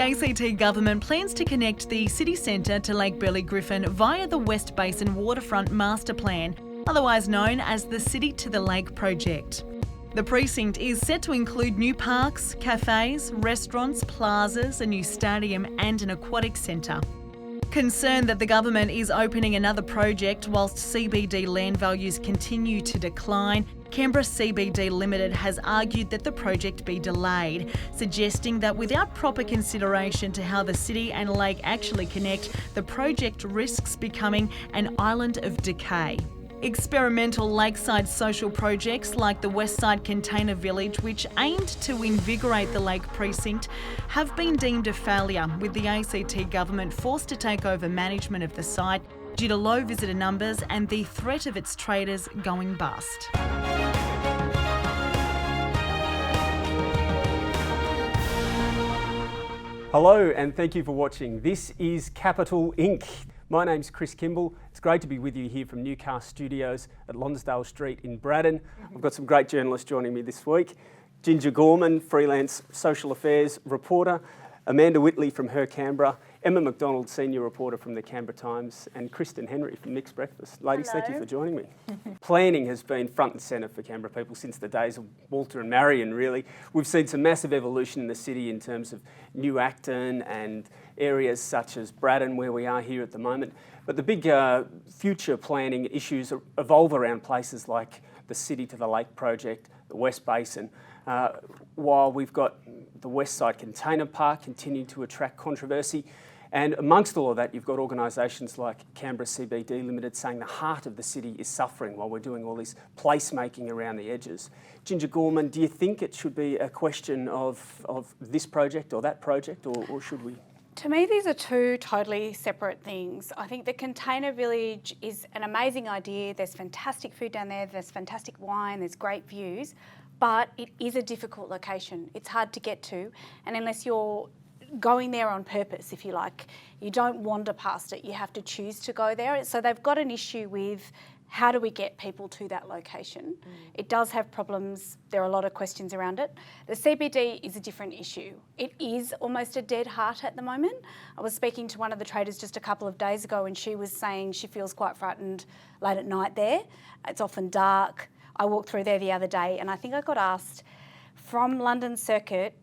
The ACT government plans to connect the city centre to Lake Burley Griffin via the West Basin Waterfront Master Plan, otherwise known as the City to the Lake project. The precinct is set to include new parks, cafes, restaurants, plazas, a new stadium and an aquatic centre. Concerned that the government is opening another project whilst CBD land values continue to decline, Canberra CBD Limited has argued that the project be delayed, suggesting that without proper consideration to how the city and lake actually connect, the project risks becoming an island of decay. Experimental lakeside social projects like the Westside Container Village, which aimed to invigorate the lake precinct, have been deemed a failure, with the ACT government forced to take over management of the site due to low visitor numbers and the threat of its traders going bust. Hello and thank you for watching. This is Capital Inc. My name's Chris Kimball. It's great to be with you here from Newcast Studios at Lonsdale Street in Braddon. I've got some great journalists joining me this week. Ginger Gorman, freelance social affairs reporter, Amanda Whitley from Her Canberra, Emma McDonald, senior reporter from the Canberra Times, and Kristen Henry from Mixed Breakfast. Ladies, Hello. Thank you for joining me. Planning has been front and centre for Canberra people since the days of Walter and Marion, really. We've seen some massive evolution in the city in terms of New Acton and areas such as Braddon, where we are here at the moment. But the big future planning issues evolve around places like the City to the Lake project, the West Basin, while we've got the Westside Container Park continuing to attract controversy. And amongst all of that, you've got organisations like Canberra CBD Limited saying the heart of the city is suffering while we're doing all this placemaking around the edges. Ginger Gorman, do you think it should be a question of this project or that project, or should we? To me, these are two totally separate things. I think the Container Village is an amazing idea. There's fantastic food down there, there's fantastic wine, there's great views, but it is a difficult location. It's hard to get to, and unless you're going there on purpose, if you like, you don't wander past it, you have to choose to go there. So they've got an issue with how do we get people to that location. It does have problems, there are a lot of questions around it. The CBD is a different issue. It is almost a dead heart at the moment. I was speaking to one of the traders just a couple of days ago and she was saying she feels quite frightened late at night there. It's often dark. I walked through there the other day and I think I got asked from London Circuit,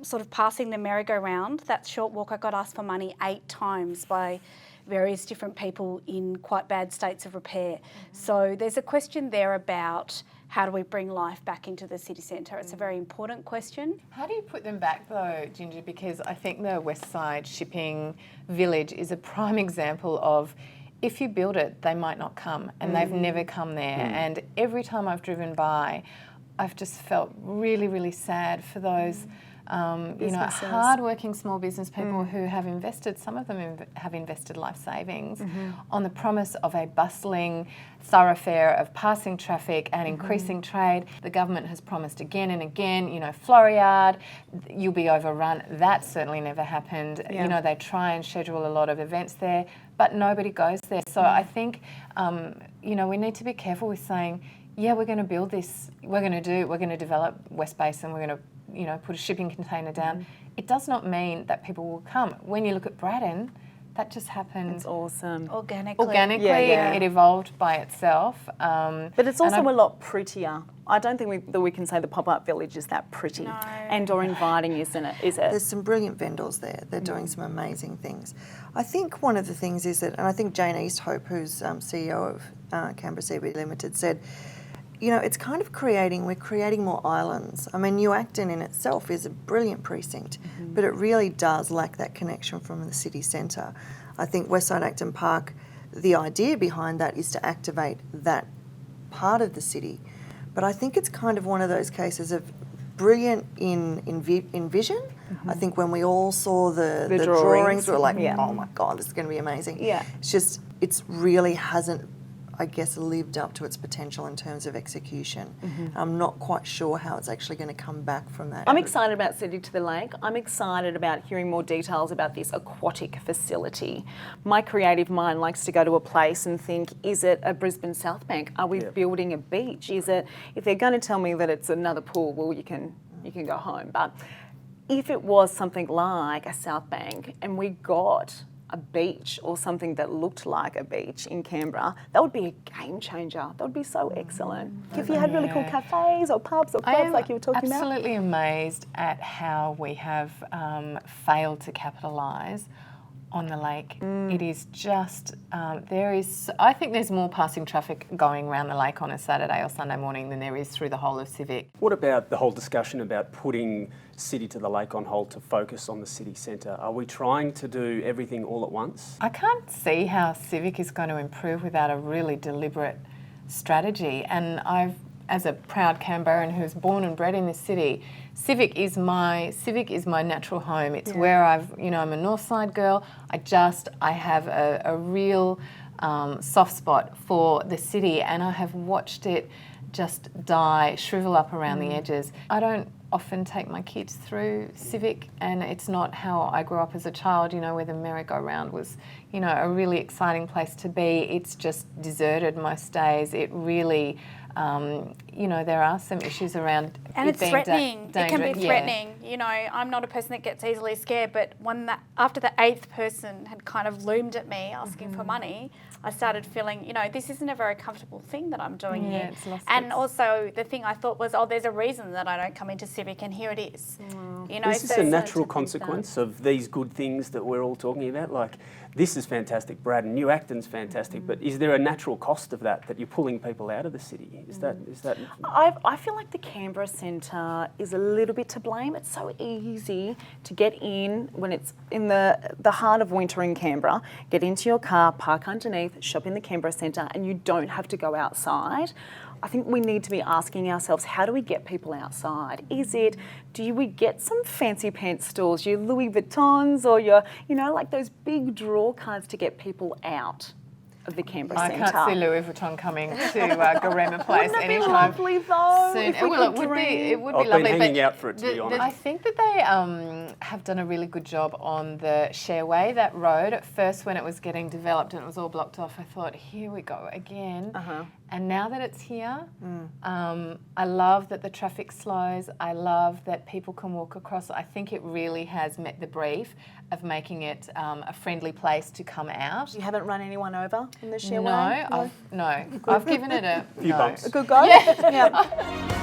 sort of passing the merry-go-round, that short walk, I got asked for money 8 times by various different people in quite bad states of repair. So there's a question there about how do we bring life back into the city centre? It's a very important question. How do you put them back though, Ginger? Because I think the Westside Shipping Village is a prime example of if you build it, they might not come, and they've never come there. And every time I've driven by, I've just felt really, really sad for those hard-working small business people who have invested, some of them have invested life savings on the promise of a bustling thoroughfare of passing traffic and increasing trade. The government has promised again and again, Floriade, you'll be overrun. That certainly never happened. Yeah. They try and schedule a lot of events there, but nobody goes there. So I think, we need to be careful with saying, yeah, we're going to build this, we're going to develop West Basin, we're going to put a shipping container down. It does not mean that people will come. When you look at Braddon, that just happened. It's awesome. Organically. It evolved by itself. But it's also a lot prettier. I don't think that we can say the pop-up village is that pretty and or inviting, isn't it? Is it? There's some brilliant vendors there. They're doing some amazing things. I think one of the things is that, and I think Jane Easthope, who's CEO of Canberra CBD Limited, said, it's kind of we're creating more islands. I mean, New Acton in itself is a brilliant precinct, but it really does lack that connection from the city centre. I think Westside Acton Park, the idea behind that is to activate that part of the city. But I think it's kind of one of those cases of brilliant in vision. I think when we all saw the drawings, we were like, oh my God, this is going to be amazing. Yeah. It's just, it's really hasn't, I guess, lived up to its potential in terms of execution. I'm not quite sure how it's actually going to come back from that. I'm excited about City to the Lake. I'm excited about hearing more details about this aquatic facility. My creative mind likes to go to a place and think, is it a Brisbane South Bank? Are we building a beach? Is it, if they're going to tell me that it's another pool, well, you can go home. But if it was something like a South Bank and we got a beach or something that looked like a beach in Canberra, that would be a game changer. That would be so excellent. If you had really cool cafes or pubs or clubs like you were talking about. Absolutely amazed at how we have failed to capitalise on the lake. It is just, I think there's more passing traffic going around the lake on a Saturday or Sunday morning than there is through the whole of Civic. What about the whole discussion about putting City to the Lake on hold to focus on the city centre? Are we trying to do everything all at once? I can't see how Civic is going to improve without a really deliberate strategy. And as a proud Canberran who's born and bred in this city, Civic is my natural home. It's where I'm a Northside girl. I have a real soft spot for the city, and I have watched it just die, shrivel up around the edges. I don't often take my kids through Civic, and it's not how I grew up as a child, where the merry-go-round was, a really exciting place to be. It's just deserted most days. It really, there are some issues around and it's threatening. It can be threatening. Yeah. I'm not a person that gets easily scared, but after the 8th person had kind of loomed at me asking for money, I started feeling, this isn't a very comfortable thing that I'm doing here. It's lost and also the thing I thought was, there's a reason that I don't come into Civic, and here it is. Is this a natural consequence of these good things that we're all talking about? Like, this is fantastic, Brad, and New Acton's fantastic, but is there a natural cost of that you're pulling people out of the city? Is that? I feel like the Canberra Centre is a little bit to blame. It's so easy to get in when it's in the heart of winter in Canberra, get into your car, park underneath, shop in the Canberra Centre, and you don't have to go outside. I think we need to be asking ourselves, how do we get people outside? Do we get some fancy pants stores, your Louis Vuittons or your, like those big draw cards to get people out of the Canberra Centre? I can't see Louis Vuitton coming to Garema Place Wouldn't it be anytime lovely though? soon. If we Well, could it would be I've lovely. been hanging out for it, to be honest. I think that they have done a really good job on the Shareway, that road. At first, when it was getting developed and it was all blocked off, I thought, here we go again. And now that it's here, I love that the traffic slows. I love that people can walk across. I think it really has met the brief of making it a friendly place to come out. You haven't run anyone over in the Shareway? No, I've given it a few bumps. A good go? Yeah.